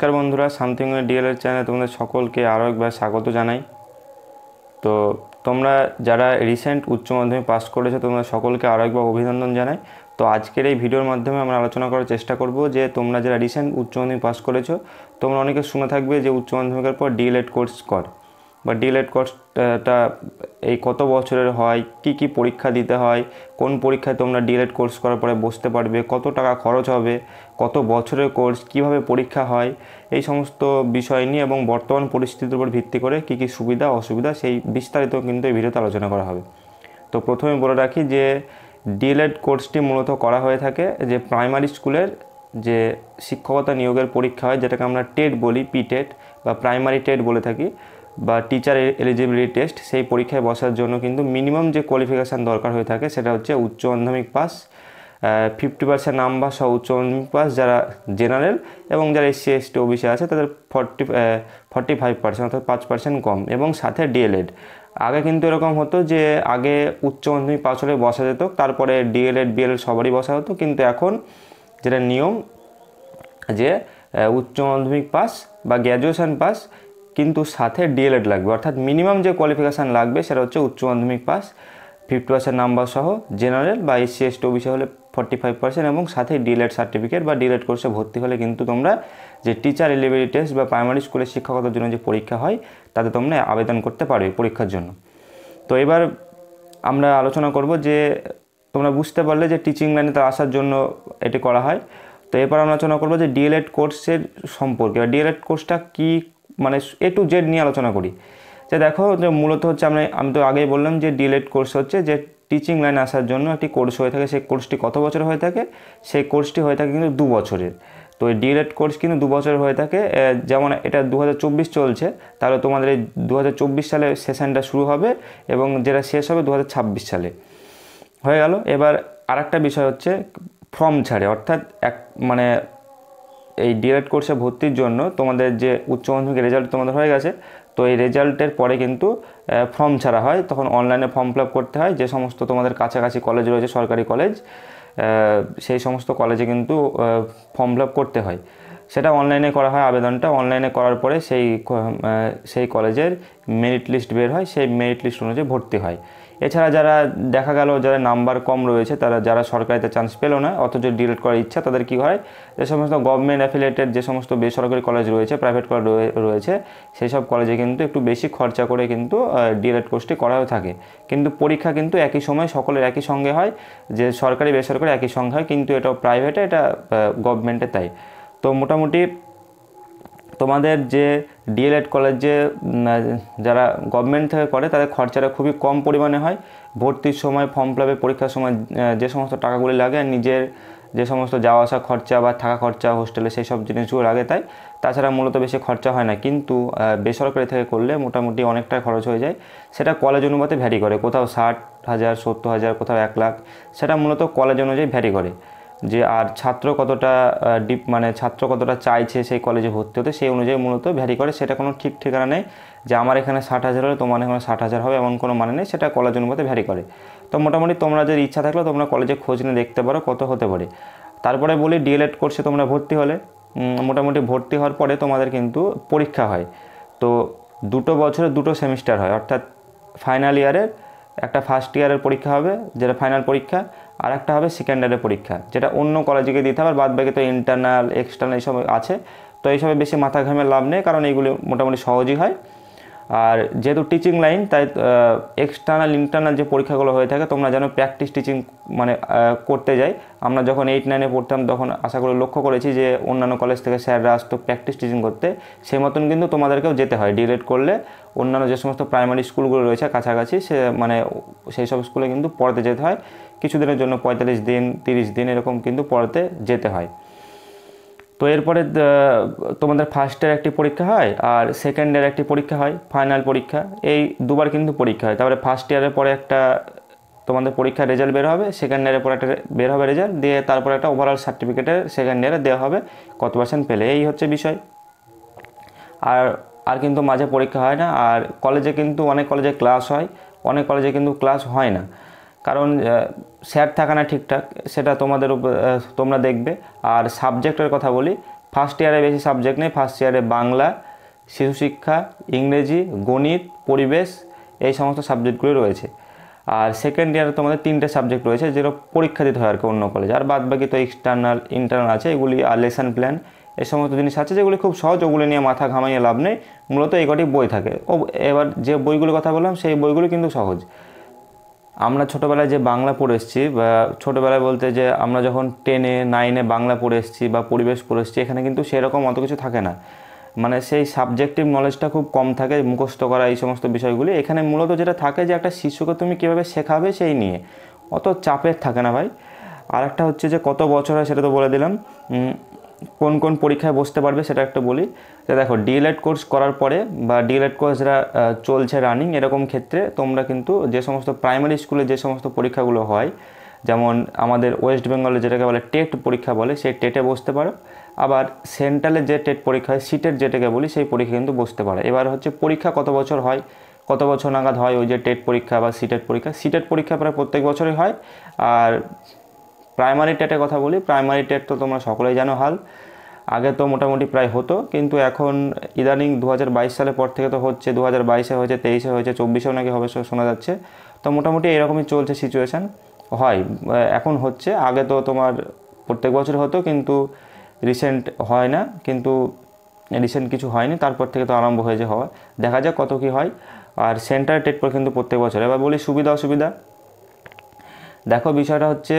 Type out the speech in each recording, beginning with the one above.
নমস্কার বন্ধুরা, সামথিং ডিএলএর চ্যানেলে তোমাদের সকলকে আরও একবার স্বাগত জানাই। তো তোমরা যারা রিসেন্ট উচ্চ মাধ্যমিক পাস করেছো তোমরা সকলকে আরও একবার অভিনন্দন জানাই। তো আজকের এই ভিডিওর মাধ্যমে আমরা আলোচনা করার চেষ্টা করব যে তোমরা যারা রিসেন্ট উচ্চ মাধ্যমিক পাস করেছো তোমরা অনেকে শুনে থাকবে যে উচ্চ মাধ্যমিকের পর ডিএলএড কোর্স কর বা ডিএলএড কোর্সটা এই কত বছরের হয়, কি পরীক্ষা দিতে হয়, কোন পরীক্ষায় তোমরা ডিএলএড কোর্স করার পরে বসতে পারবে, কত টাকা খরচ হবে, কত বছরের কোর্স, কিভাবে পরীক্ষা হয়, এই সমস্ত বিষয় নিয়ে এবং বর্তমান পরিস্থিতির উপর ভিত্তি করে কী সুবিধা অসুবিধা সেই বিস্তারিত কিন্তু এই ভিডিওতে আলোচনা করা হবে। তো প্রথমে বলে রাখি যে ডিএলএড কোর্সটি মূলত করা হয়ে থাকে যে প্রাইমারি স্কুলের যে শিক্ষকতা নিয়োগের পরীক্ষা হয়, যেটাকে আমরা টেট বলি, পিটেট বা প্রাইমারি টেট বলে থাকি, বা টিচার এলিজিবিলিটি টেস্ট, সেই পরীক্ষায় বসার জন্য কিন্তু মিনিমাম যে কোয়ালিফিকেশান দরকার হয়ে থাকে সেটা হচ্ছে উচ্চ মাধ্যমিক পাস, 50% নাম্বার সহ উচ্চ মাধ্যমিক পাস যারা জেনারেল, এবং যারা SC ST OBC আছে তাদের 45% অর্থাৎ 5% কম, এবং সাথে ডিএলএড। আগে কিন্তু এরকম হতো যে আগে উচ্চ মাধ্যমিক পাস হলে বসা যেত, তারপরে ডিএলএড বিএলএড সবারই বসা হতো, কিন্তু এখন যেটা নিয়ম যে উচ্চ মাধ্যমিক পাস বা গ্র্যাজুয়েশন পাস কিন্তু সাথে ডিএলএড লাগবে, অর্থাৎ মিনিমাম যে কোয়ালিফিকেশান লাগবে সেটা হচ্ছে উচ্চ মাধ্যমিক পাস, 50% নাম্বার সহ জেনারেল বা SC ST OBC হলে 45%, এবং সাথে ডিএলএড সার্টিফিকেট বা ডিএলএড কোর্সে ভর্তি হলে কিন্তু তোমরা যে টিচার এলিজিবিলিটি টেস্ট বা প্রাইমারি স্কুলের শিক্ষকতার জন্য যে পরীক্ষা হয় তাতে তোমরা আবেদন করতে পারবে পরীক্ষার জন্য। তো এবার আমরা আলোচনা করব যে তোমরা বুঝতে পারলে যে টিচিং লাইনে তার আসার জন্য এটি করা হয়। তো এরপর আমরা আলোচনা করব যে ডিএলএড কোর্সের সম্পর্কে, বা ডিএলএড কোর্সটা কী, মানে A to Z নিয়ে আলোচনা করি। যে দেখো যে মূলত হচ্ছে আমি তো আগেই বললাম যে ডিএলএড কোর্স হচ্ছে যে টিচিং লাইনে আসার জন্য একটি কোর্স হয়ে থাকে। সেই কোর্সটি কত বছর হয়ে থাকে? সেই কোর্সটি হয়ে থাকে কিন্তু 2 বছরের। তো এই ডিএলএড কোর্স কিন্তু 2 বছর হয়ে থাকে। যেমন এটা 2024 চলছে, তাহলে তোমাদের এই 2024 সালে সেশনটা শুরু হবে এবং যেটা শেষ হবে 2026 সালে হয়ে গেল। এবার আরেকটা বিষয় হচ্ছে ফর্ম ছাড়ে, অর্থাৎ মানে এই ডিএলএড কোর্সে ভর্তির জন্য তোমাদের যে উচ্চ মাধ্যমিক রেজাল্ট তোমাদের হয়ে গেছে, তো এই রেজাল্টের পরে কিন্তু ফর্ম ছাড়া হয়, তখন অনলাইনে ফর্ম ফিল আপ করতে হয়। যে সমস্ত তোমাদের কাছাকাছি কলেজ রয়েছে, সরকারি কলেজ, সেই সমস্ত কলেজে কিন্তু ফর্ম ফিল আপ করতে হয়। সেটা অনলাইনে করা হয়, আবেদনটা অনলাইনে করার পরে সেই কলেজের মেরিট লিস্ট বের হয়, সেই মেরিট লিস্ট অনুযায়ী ভর্তি হয়। এছাড়া যারা দেখা গেল যারা নাম্বার কম রয়েছে, যারা সরকারিতে চান্স পেলো না অথচ ডিএলএড করার ইচ্ছা, তাদের কী হয়, যে সমস্ত গভর্নমেন্ট অ্যাফিলিয়েটেড যে সমস্ত বেসরকারি কলেজ রয়েছে, প্রাইভেট কলেজ রয়েছে, সেই সব কলেজে কিন্তু একটু বেশি খরচা করে কিন্তু ডিএলএড কোর্সটি করা হয়ে থাকে। কিন্তু পরীক্ষা কিন্তু একই সময় সকলের একই সঙ্গে হয়, যে সরকারি বেসরকারি একই সঙ্গে হয়, কিন্তু এটা প্রাইভেটে, এটা গভর্নমেন্টে তাই। তো মোটামুটি তোমাদের যে ডিএলএড কলেজে যারা গভর্নমেন্ট থেকে করে তাদের খরচাটা খুবই কম পরিমাণে হয়। ভর্তির সময়, ফর্ম ফিল আপে, পরীক্ষার সময় যে সমস্ত টাকাগুলি লাগে, নিজের যে সমস্ত যাওয়া আসা খরচা বা থাকা খরচা, হোস্টেলে, সেই সব জিনিসগুলো লাগে, তাই তাছাড়া মূলত বেশি খরচা হয় না। কিন্তু বেসরকারি থেকে করলে মোটামুটি অনেকটা খরচ হয়ে যায়। সেটা কলেজ অনুপাতে ভ্যারি করে, কোথাও 60,000, 70,000, কোথাও 1 লাখ, সেটা মূলত কলেজ অনুযায়ী ভ্যারি করে। যে আর ছাত্র কতটা মানে ছাত্র কতটা চাইছে সেই কলেজে ভর্তি হতে, সেই অনুযায়ী মূলত ভ্যারি করে। সেটা কোনো ঠিক ঠিকানা নেই যে আমার এখানে 60,000 হলে তোমার এখানে 60,000 হবে, এমন কোনো মানে নেই, সেটা কলেজ অনুপাতে ভ্যারি করে। তো মোটামুটি তোমরা যদি ইচ্ছা থাকলে তোমরা কলেজে খোঁজ নিয়ে দেখতে পারো কত হতে পারে। তারপরে বলি, ডিএলএড কোর্সে তোমরা ভর্তি হলে মোটামুটি ভর্তি হওয়ার পরে তোমাদের কিন্তু পরীক্ষা হয়। তো 2 বছরে 2 সেমিস্টার হয়, অর্থাৎ ফাইনাল ইয়ারের একটা ফার্স্ট ইয়ারের পরীক্ষা হবে যেটা ফাইনাল পরীক্ষা, আর একটা হবে সেকেন্ড ইয়ারের পরীক্ষা, যেটা অন্য কলেজে গিয়ে দিতে হবে। বাদ বাকি তো ইন্টারনাল, এক্সটার্নাল এইসব আছে। তো এইসবে বেশি মাথা ঘামে লাভ নেই, কারণ এইগুলি মোটামুটি সহজই হয়। আর যেহেতু টিচিং লাইন, তাই এক্সটার্নাল ইন্টারনাল যে পরীক্ষাগুলো হয়ে থাকে, তোমরা যেন প্র্যাকটিস টিচিং মানে করতে যাই। আমরা যখন 8-9-এ পড়তাম তখন আশা করে লক্ষ্য করেছি যে অন্যান্য কলেজ থেকে স্যাররা আসতো প্র্যাকটিস টিচিং করতে, সেই মতন কিন্তু তোমাদেরকেও যেতে হয় ডিএলএড করলে। অন্যান্য যে সমস্ত প্রাইমারি স্কুলগুলো রয়েছে কাছাকাছি, সেই সব স্কুলে কিন্তু পড়াতে যেতে হয় কিছুদিনের জন্য, 45 দিন, 30 দিন এরকম কিন্তু পড়াতে যেতে হয়। তো এরপরে তোমাদের ফার্স্ট ইয়ার একটি পরীক্ষা হয়, আর সেকেন্ড ইয়ার একটি পরীক্ষা হয়, ফাইনাল পরীক্ষা। এই দুবার কিন্তু পরীক্ষা হয়। তারপরে ফার্স্ট ইয়ারের পরে একটা তোমাদের পরীক্ষার রেজাল্ট বের হবে, সেকেন্ড ইয়ারের পরে একটা বের হবে রেজাল্ট, দিয়ে তারপরে একটা ওভারঅল সার্টিফিকেটের সেকেন্ড ইয়ারে দেওয়া হবে কত % পেলে, এই হচ্ছে বিষয়। আর কিন্তু মাঝে পরীক্ষা হয় না। আর কলেজে কিন্তু অনেক কলেজে ক্লাস হয়, অনেক কলেজে কিন্তু ক্লাস হয় না, কারণ স্যার থাকে না ঠিকঠাক, সেটা তোমরা দেখবে। আর সাবজেক্টের কথা বলি, ফার্স্ট ইয়ারে বেশি সাবজেক্ট নেই, ফার্স্ট ইয়ারে বাংলা, শিশু শিক্ষা, ইংরেজি, গণিত, পরিবেশ এই সমস্ত সাবজেক্টগুলি রয়েছে। আর সেকেন্ড ইয়ারে তোমাদের 3টে সাবজেক্ট রয়েছে যেগুলো পরীক্ষা দিতে হয় আর কি অন্য কলেজে, আর বাদ বাকি তো এক্সটার্নাল ইন্টারনাল আছে, এগুলি আর লেসন প্ল্যান এই সমস্ত জিনিস আছে যেগুলি খুব সহজ, ওগুলো নিয়ে মাথা ঘামাইয়ে লাভ নেই, মূলত এই কটি বই থাকে। এবার যে বইগুলোর কথা বললাম সেই বইগুলো কিন্তু সহজ। আমরা ছোটোবেলায় যে বাংলা পড়ে এসেছি, বা ছোটোবেলায় বলতে যে আমরা যখন 10-এ 9-এ বাংলা পড়ে এসেছি বা পরিবেশ পড়ে এসেছি, এখানে কিন্তু সেরকম অত কিছু থাকে না, মানে সেই সাবজেক্টিভ নলেজটা খুব কম থাকে, মুখস্থ করা এই সমস্ত বিষয়গুলি। এখানে মূলত যেটা থাকে যে একটা শিশুকে তুমি কীভাবে শেখাবে সেই নিয়ে, অত চাপের থাকে না ভাই। আর একটা হচ্ছে যে কত বছর হয় সেটা তো বলে দিলাম, কোন কোন পরীক্ষায় বসতে পারবে সেটা একটা বলি। যে দেখো, ডিএলএড কোর্স করার পরে বা ডিএলএড কোর্স যারা চলছে রানিং, এরকম ক্ষেত্রে তোমরা কিন্তু যে সমস্ত প্রাইমারি স্কুলে যে সমস্ত পরীক্ষাগুলো হয়, যেমন আমাদের ওয়েস্ট বেঙ্গলে যেটাকে বলে টেট পরীক্ষা বলে, সেই টেটে বসতে পারো। আবার সেন্ট্রালে যে টেট পরীক্ষা হয়, সিটেট যেটাকে বলি, সেই পরীক্ষা কিন্তু বসতে পারে। এবার হচ্ছে পরীক্ষা কত বছর হয়, কত বছর নাগাদ হয় ওই যে টেট পরীক্ষা বা সিটেট পরীক্ষা। সিটেট পরীক্ষা প্রায় প্রত্যেক বছরই হয়। আর প্রাইমারি টেটের কথা বলি, প্রাইমারি টেট তো তোমরা সকলেই জানো হাল, আগে তো মোটামুটি প্রায় হতো, কিন্তু এখন ইদানিং 2022 সালের পর থেকে তো হচ্ছে, 2022-এ হয়েছে, 23-এ হয়েছে, 24-এও নাকি হবে শোনা যাচ্ছে। তো মোটামুটি এরকমই চলছে সিচুয়েশান, হয় এখন হচ্ছে। আগে তো তোমার প্রত্যেক বছর হতো, কিন্তু রিসেন্ট হয় না, কিন্তু রিসেন্ট কিছু হয়নি, তারপর থেকে তো আরম্ভ হয়েছে হওয়া, দেখা যাক কত কী হয়। আর সেন্টার টেট পর কিন্তু প্রত্যেক বছর। এবার বলি সুবিধা অসুবিধা। দেখো, বিষয়টা হচ্ছে,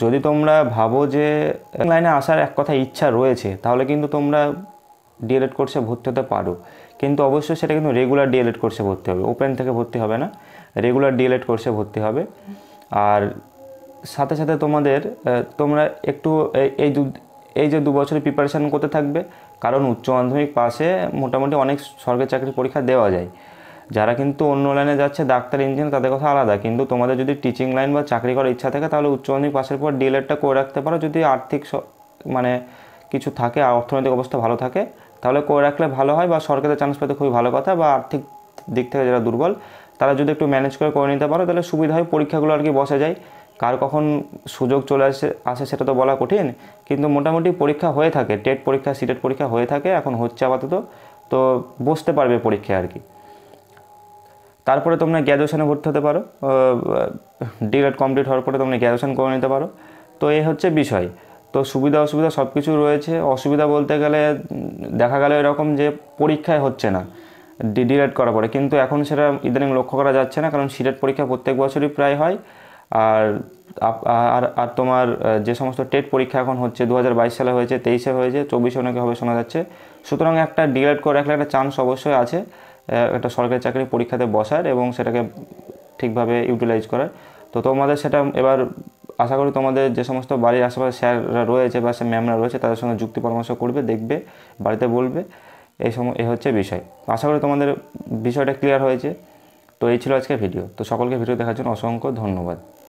যদি তোমরা ভাবো যে লাইনে আসার এক কথা ইচ্ছা রয়েছে, তাহলে কিন্তু তোমরা ডিএলএড কোর্সে ভর্তি হতে পারো, কিন্তু অবশ্যই সেটা কিন্তু রেগুলার ডিএলএড কোর্সে ভর্তি হবে, ওপেন থেকে ভর্তি হবে না, রেগুলার ডিএলএড কোর্সে ভর্তি হবে। আর সাথে সাথে তোমরা একটু এই যে 2 বছরের প্রিপারেশান করতে থাকবে, কারণ উচ্চ মাধ্যমিক পাশে মোটামুটি অনেক সরকারি চাকরির পরীক্ষা দেওয়া যায়। যারা কিন্তু অন্য লাইনে যাচ্ছে, ডাক্তার, ইঞ্জিনিয়ার, তাদের কথা আলাদা, কিন্তু তোমাদের যদি টিচিং লাইন বা চাকরি করার ইচ্ছা থাকে, তাহলে উচ্চ মাধ্যমিক পাশের পর ডিএলএডটা করে রাখতে পারো। যদি আর্থিক মানে কিছু থাকে, অর্থনৈতিক অবস্থা ভালো থাকে, তাহলে করে রাখলে ভালো হয়, বা সরকারের চান্স পেতে খুবই ভালো কথা। বা আর্থিক দিক থেকে যারা দুর্বল, তারা যদি একটু ম্যানেজ করে নিতে পারো, তাহলে সুবিধা হয়, পরীক্ষাগুলো আর কি বসে যায়। কার কখন সুযোগ চলে আসে সেটা তো বলা কঠিন, কিন্তু মোটামুটি পরীক্ষা হয়ে থাকে, টেট পরীক্ষা, সিটেট পরীক্ষা হয়ে থাকে, এখন হচ্ছে আপাতত, তো বসতে পারবে পরীক্ষায় আর কি। তারপরে তোমরা গ্র্যাজুয়েশনে ভর্তি হতে পারো, ডিএলএড কমপ্লিট হওয়ার পরে তোমরা গ্র্যাজুয়েশন করে নিতে পারো। তো এই হচ্ছে বিষয়। তো সুবিধা অসুবিধা সব কিছু রয়েছে। অসুবিধা বলতে গেলে দেখা গেল এরকম যে পরীক্ষায় হচ্ছে না ডিএলএড করার পরে, কিন্তু এখন সেটা ইদানিং লক্ষ্য করা যাচ্ছে না, কারণ সিটেট পরীক্ষা প্রত্যেক বছরই প্রায় হয়। আর আর তোমার যে সমস্ত টেট পরীক্ষা এখন হচ্ছে, 2022 সালে হয়েছে, 23-এ হয়েছে, 24-এ নাকি হবে শোনা যাচ্ছে। সুতরাং একটা ডিএলএড করে রাখলে একটা চান্স অবশ্যই আছে একটা সরকারি চাকরির পরীক্ষাতে বসার, এবং সেটাকে ঠিকভাবে ইউটিলাইজ করার। তো তোমাদের সেটা এবার আশা করি তোমাদের যে সমস্ত বাড়ির আশেপাশে স্যাররা রয়েছে বা ম্যামরা রয়েছে, তাদের সঙ্গে যুক্তি পরামর্শ করবে, দেখবে, বাড়িতে বলবে, এই হচ্ছে বিষয়। আশা করি তোমাদের বিষয়টা ক্লিয়ার হয়েছে। তো এই ছিল আজকের ভিডিও। তো সকলকে ভিডিও দেখার জন্য অসংখ্য ধন্যবাদ।